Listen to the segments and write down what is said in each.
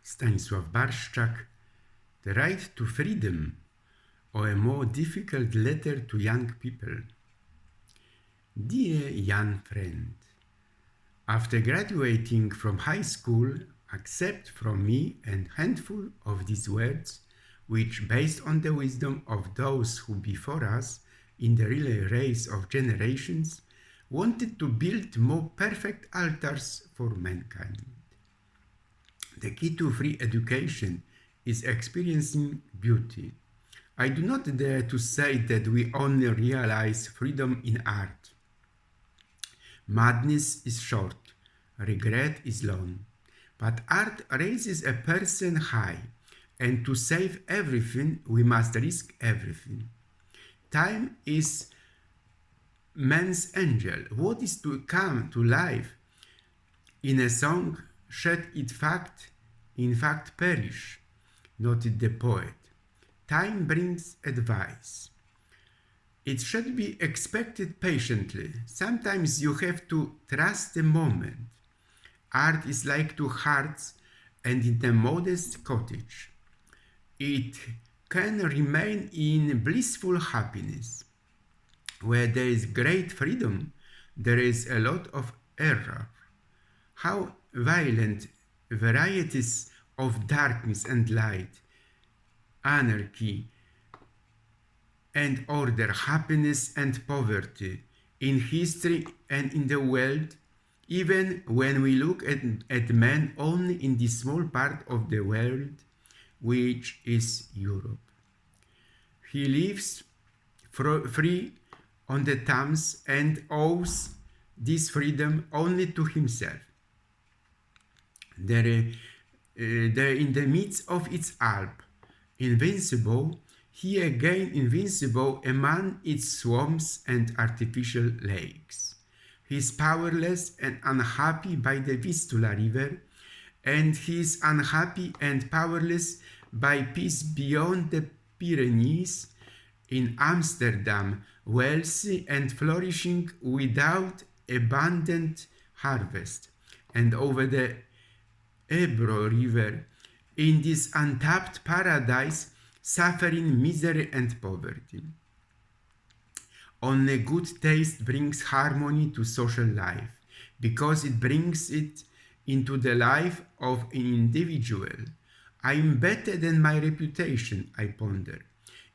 Stanisław Barszczak, The Right to Freedom, or a more difficult letter to young people. Dear young friend, after graduating from high school, accept from me a handful of these words, which, based on the wisdom of those who before us in the relay race of generations, wanted to build more perfect altars for mankind. The key to free education is experiencing beauty. I do not dare to say that we only realize freedom in art. Madness is short, regret is long, but art raises a person high, and to save everything, we must risk everything. Time is man's angel. What is to come to life in a song should in fact perish, noted the poet. Time brings advice. It should be expected patiently. Sometimes you have to trust the moment. Art is like two hearts and in a modest cottage. It can remain in blissful happiness. Where there is great freedom, there is a lot of error. How violent varieties of darkness and light, anarchy and order, happiness and poverty, in history and in the world, even when we look at man only in this small part of the world, which is Europe. He lives free on the Thames and owes this freedom only to himself. There in the midst of its Alp, invincible, he again invincible among its swamps and artificial lakes. He is powerless and unhappy by the Vistula River, and he is unhappy and powerless by peace beyond the Pyrenees, in Amsterdam, wealthy and flourishing without abundant harvest, and over the Ebro River, in this untapped paradise, suffering misery and poverty. Only good taste brings harmony to social life, because it brings it into the life of an individual. I am better than my reputation, I ponder.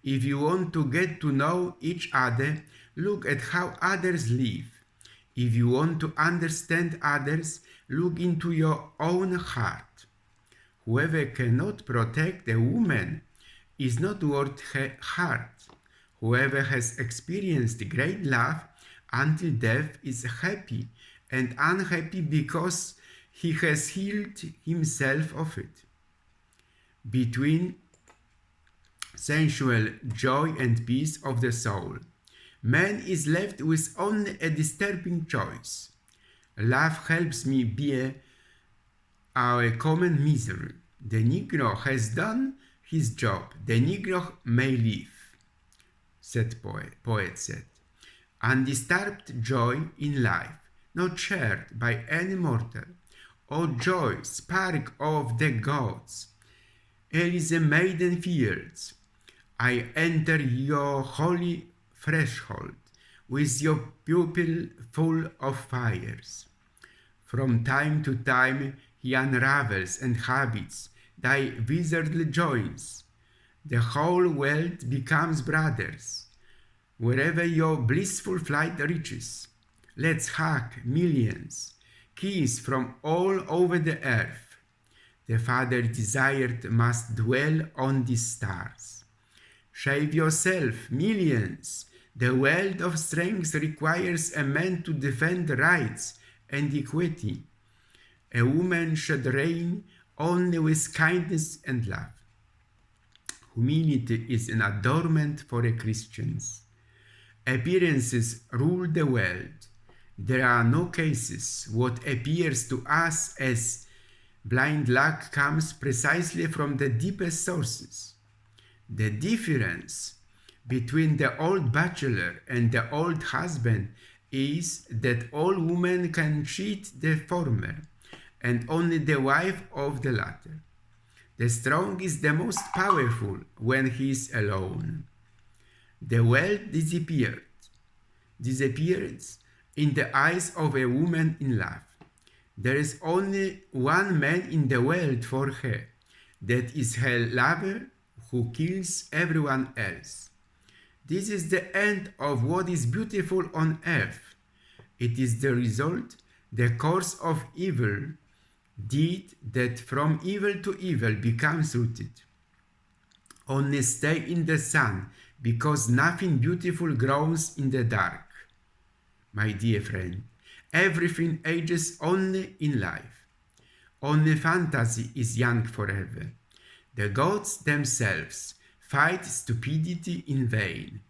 If you want to get to know each other, look at how others live. If you want to understand others, look into your own heart. Whoever cannot protect a woman is not worth her heart. Whoever has experienced great love until death is happy and unhappy because he has healed himself of it. Between sensual joy and peace of the soul, man is left with only a disturbing choice. Love helps me bear our common misery. The Negro has done his job. The Negro may live, poet said. Undisturbed joy in life, not shared by any mortal. O joy, spark of the gods, Elise maiden fields, I enter your holy threshold with your pupil full of fires. From time to time he unravels and habits thy withered joints. The whole world becomes brothers, wherever your blissful flight reaches. Let's hug millions, kiss from all over the earth. The Father desired must dwell on these stars. Shave yourself, millions. The world of strength requires a man to defend rights and equity. A woman should reign only with kindness and love. Humility is an adornment for a Christian. Appearances rule the world. There are no cases. What appears to us as blind luck comes precisely from the deepest sources. The difference between the old bachelor and the old husband is that all women can cheat the former, and only the wife of the latter. The strong is the most powerful when he is alone. The world disappears in the eyes of a woman in love. There is only one man in the world for her. That is her lover who kills everyone else. This is the end of what is beautiful on earth. It is the result, the course of evil deed that from evil to evil becomes rooted. Only stay in the sun, because nothing beautiful grows in the dark. My dear friend, everything ages only in life. Only fantasy is young forever. The gods themselves fight stupidity in vain.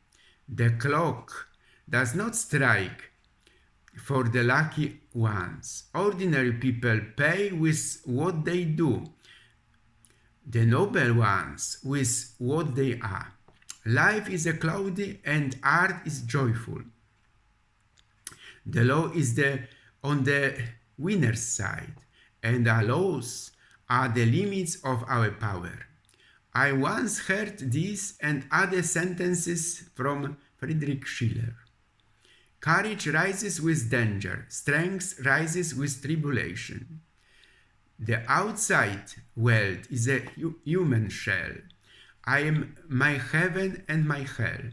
The clock does not strike for the lucky ones. Ordinary people pay with what they do, the noble ones with what they are. Life is cloudy and art is joyful. The law is on the winner's side, and our laws are the limits of our power. I once heard these and other sentences from Friedrich Schiller. Courage rises with danger, strength rises with tribulation. The outside world is a human shell. I am my heaven and my hell.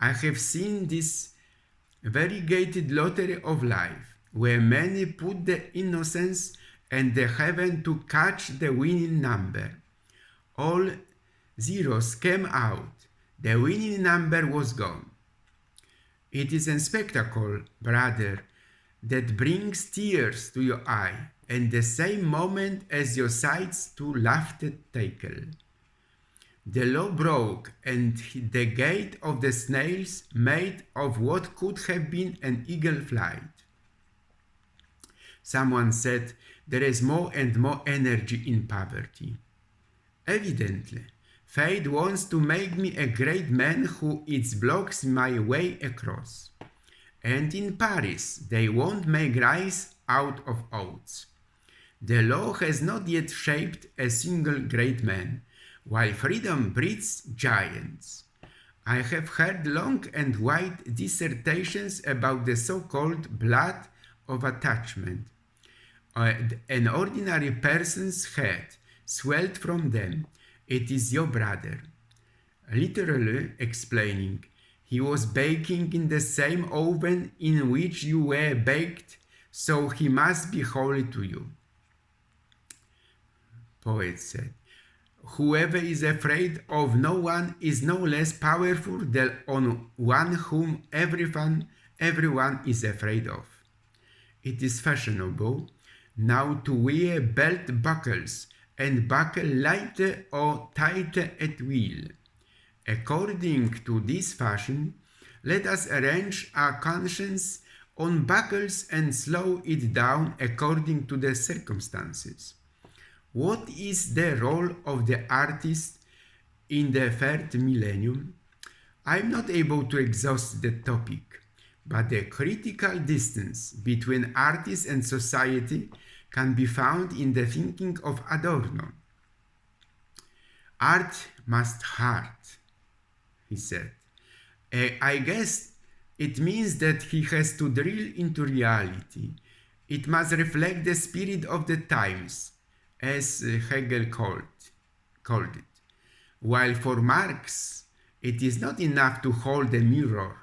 I have seen this variegated lottery of life, where many put the innocence and the heaven to catch the winning number. All zeros came out. The winning number was gone. It is a spectacle, brother, that brings tears to your eye, and the same moment as your sights to laughter tickle. The law broke, and the gate of the snails made of what could have been an eagle flight. Someone said, there is more and more energy in poverty. Evidently, fate wants to make me a great man who it blocks my way across. And in Paris, they won't make rice out of oats. The law has not yet shaped a single great man, while freedom breeds giants. I have heard long and wide dissertations about the so-called blood of attachment. An ordinary person's head swelled from them. It is your brother. Literally explaining, he was baking in the same oven in which you were baked, so he must be holy to you. Poet said, whoever is afraid of no one is no less powerful than on one whom everyone is afraid of. It is fashionable now to wear belt buckles and buckle lighter or tighter at will. According to this fashion, let us arrange our conscience on buckles and slow it down according to the circumstances. What is the role of the artist in the third millennium? I am not able to exhaust the topic, but the critical distance between artist and society can be found in the thinking of Adorno. Art must hurt, he said. I guess it means that he has to drill into reality. It must reflect the spirit of the times, as Hegel called it. While for Marx, it is not enough to hold a mirror.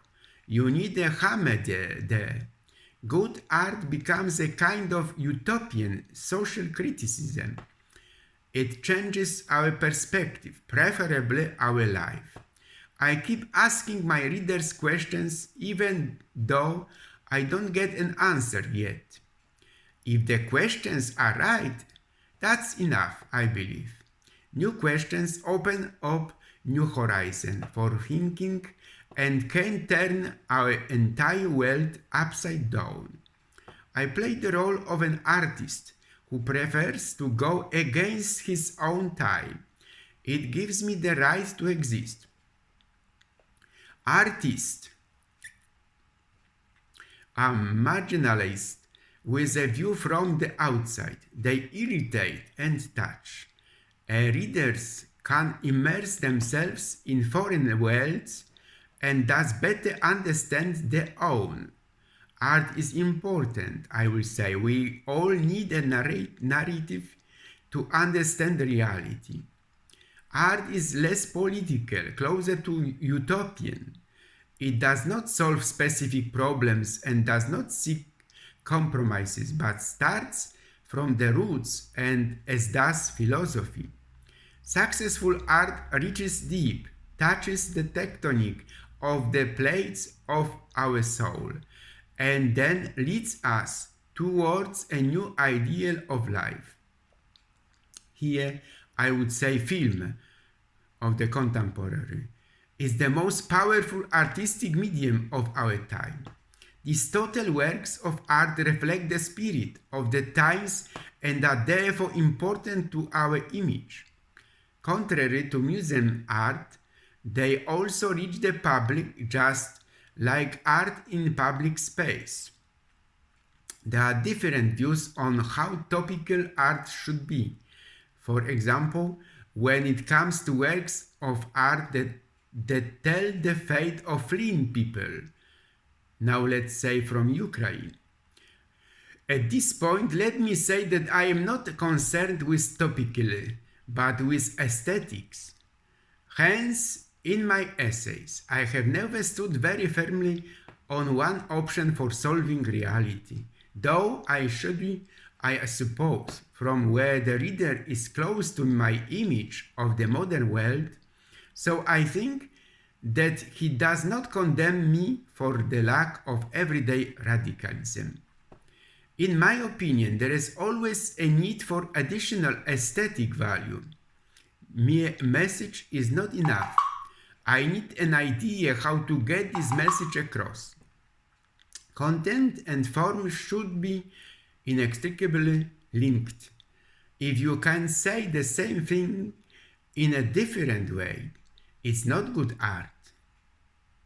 You need a hammer there. Good art becomes a kind of utopian social criticism. It changes our perspective, preferably our life. I keep asking my readers questions even though I don't get an answer yet. If the questions are right, that's enough, I believe. New questions open up new horizons for thinking and can turn our entire world upside down. I play the role of an artist who prefers to go against his own time. It gives me the right to exist. Artists are marginalized with a view from the outside. They irritate and touch. Readers can immerse themselves in foreign worlds and thus better understand their own. Art is important, I will say. We all need a narrative to understand reality. Art is less political, closer to utopian. It does not solve specific problems and does not seek compromises, but starts from the roots, and as does philosophy. Successful art reaches deep, touches the tectonic of the plates of our soul, and then leads us towards a new ideal of life. Here, I would say film of the contemporary is the most powerful artistic medium of our time. These total works of art reflect the spirit of the times and are therefore important to our image. Contrary to museum art, they also reach the public just like art in public space. There are different views on how topical art should be. For example, when it comes to works of art that tell the fate of fleeing people, now let's say from Ukraine. At this point, let me say that I am not concerned with topical, but with aesthetics. Hence, in my essays, I have never stood very firmly on one option for solving reality, though I suppose, from where the reader is close to my image of the modern world, so I think that he does not condemn me for the lack of everyday radicalism. In my opinion, there is always a need for additional aesthetic value. Mere message is not enough. I need an idea how to get this message across. Content and form should be inextricably linked. If you can say the same thing in a different way, it's not good art.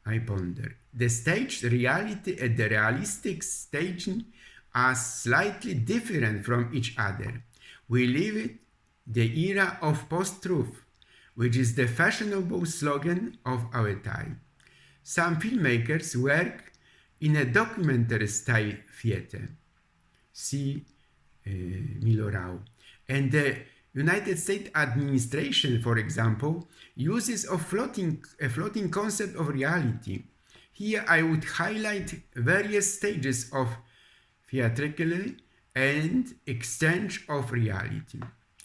I ponder. The staged reality and the realistic staging are slightly different from each other. We live in the era of post-truth, which is the fashionable slogan of our time. Some filmmakers work in a documentary style theater. See Milorau. And the United States administration, for example, uses a floating concept of reality. Here I would highlight various stages of theatrical and exchange of reality.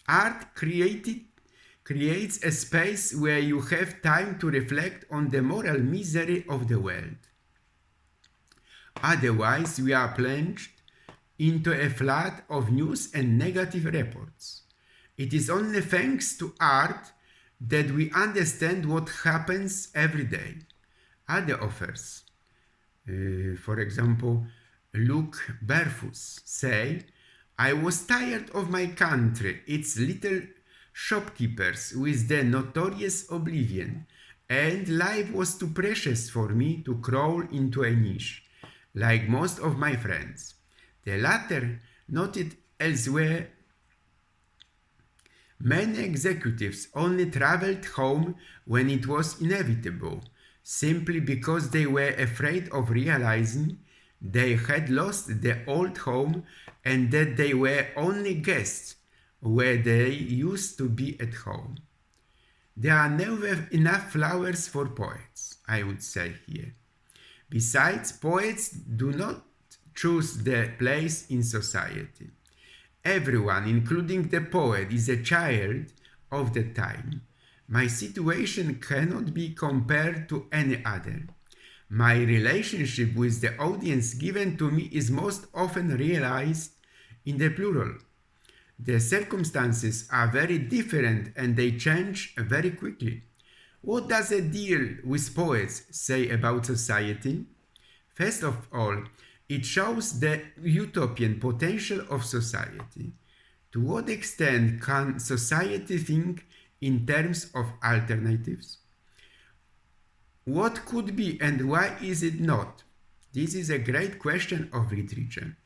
Art creates a space where you have time to reflect on the moral misery of the world. Otherwise, we are plunged into a flood of news and negative reports. It is only thanks to art that we understand what happens every day. Other authors, for example, Luke Berfus, say, I was tired of my country, its little shopkeepers with their notorious oblivion, and life was too precious for me to crawl into a niche, like most of my friends. The latter noted elsewhere, many executives only traveled home when it was inevitable, simply because they were afraid of realizing they had lost their old home and that they were only guests where they used to be at home. There are never enough flowers for poets, I would say here. Besides, poets do not choose their place in society. Everyone, including the poet, is a child of the time. My situation cannot be compared to any other. My relationship with the audience given to me is most often realized in the plural. The circumstances are very different and they change very quickly. What does a deal with poets say about society? First of all, it shows the utopian potential of society. To what extent can society think in terms of alternatives? What could be and why is it not? This is a great question of literature.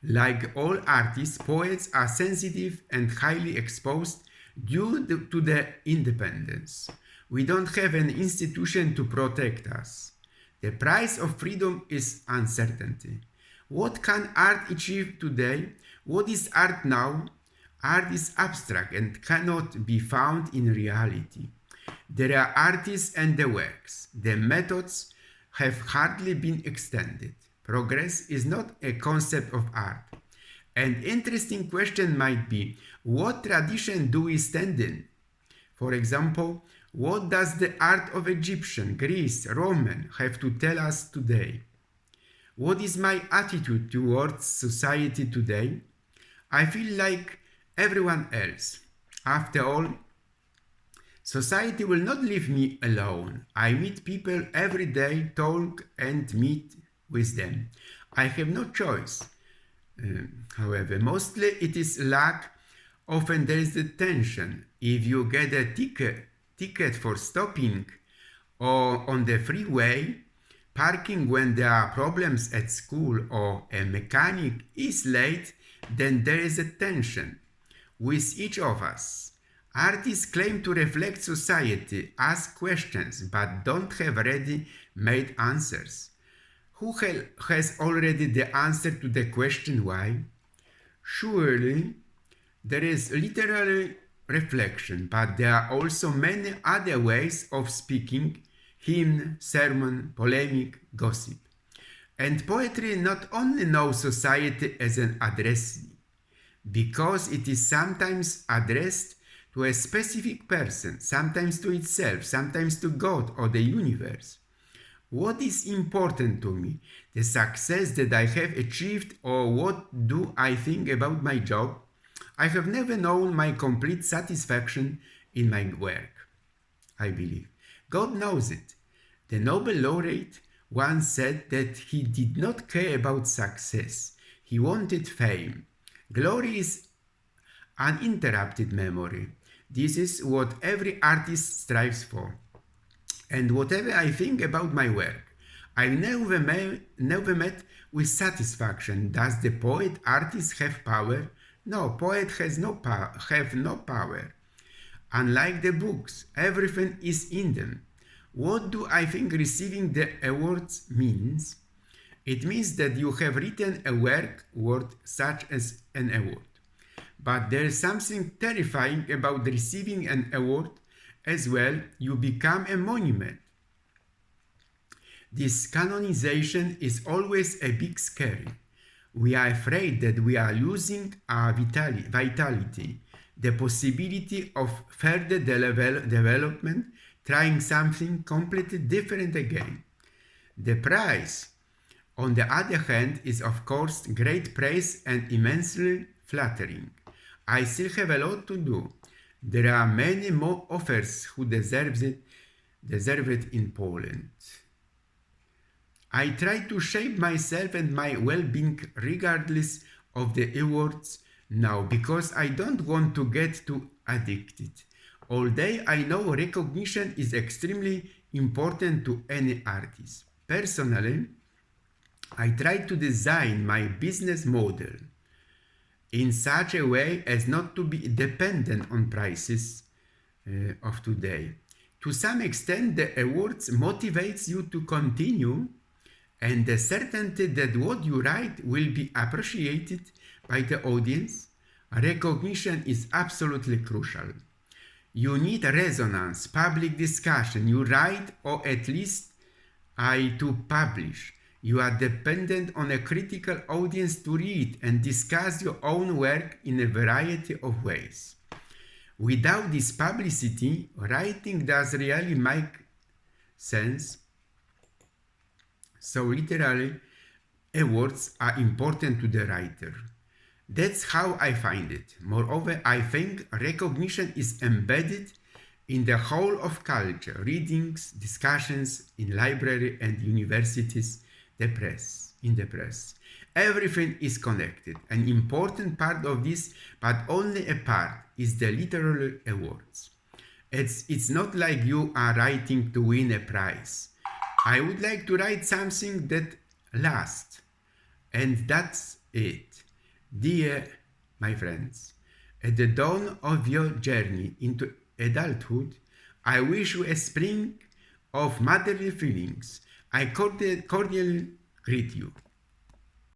Like all artists, poets are sensitive and highly exposed due to their independence. We don't have an institution to protect us. The price of freedom is uncertainty. What can art achieve today? What is art now? Art is abstract and cannot be found in reality. There are artists and the works. The methods have hardly been extended. Progress is not a concept of art. An interesting question might be, what tradition do we stand in? For example, what does the art of Egyptian, Greece, Roman have to tell us today? What is my attitude towards society today? I feel like everyone else. After all, society will not leave me alone. I meet people every day, talk and meet with them. I have no choice. However, mostly it is lack. Often there is the tension. If you get a ticket for stopping or on the freeway, parking when there are problems at school or a mechanic is late, then there is a tension with each of us. Artists claim to reflect society, ask questions, but don't have ready-made answers. Who has already the answer to the question why? Surely there is literary reflection, but there are also many other ways of speaking: hymn, sermon, polemic, gossip. And poetry not only knows society as an addressee, because it is sometimes addressed to a specific person, sometimes to itself, sometimes to God or the universe. What is important to me? The success that I have achieved, or what do I think about my job? I have never known my complete satisfaction in my work, I believe. God knows it. The Nobel laureate once said that he did not care about success. He wanted fame. Glory is uninterrupted memory. This is what every artist strives for. And whatever I think about my work, I never met with satisfaction. Does the poet artist have power? No, poet has no power. Unlike the books, everything is in them. What do I think receiving the awards means? It means that you have written a work worth such as an award. But there is something terrifying about receiving an award as well. You become a monument. This canonization is always a big scary. We are afraid that we are losing our vitality, the possibility of further development, trying something completely different again. The prize, on the other hand, is of course great praise and immensely flattering. I still have a lot to do. There are many more authors who deserve it in Poland. I try to shape myself and my well-being regardless of the awards now, because I don't want to get too addicted. Although I know recognition is extremely important to any artist. Personally, I try to design my business model in such a way as not to be dependent on prices of today. To some extent, the awards motivates you to continue, and the certainty that what you write will be appreciated by the audience. Recognition is absolutely crucial. You need resonance, public discussion. You write, or at least to publish. You are dependent on a critical audience to read and discuss your own work in a variety of ways. Without this publicity, writing does really make sense. So literally, awards are important to the writer. That's how I find it. Moreover, I think recognition is embedded in the whole of culture: readings, discussions in library and universities, the press. Everything is connected. An important part of this, but only a part, is the literary awards. It's not like you are writing to win a prize. I would like to write something that lasts, and that's it. Dear my friends, at the dawn of your journey into adulthood, I wish you a spring of motherly feelings. I cordially greet you.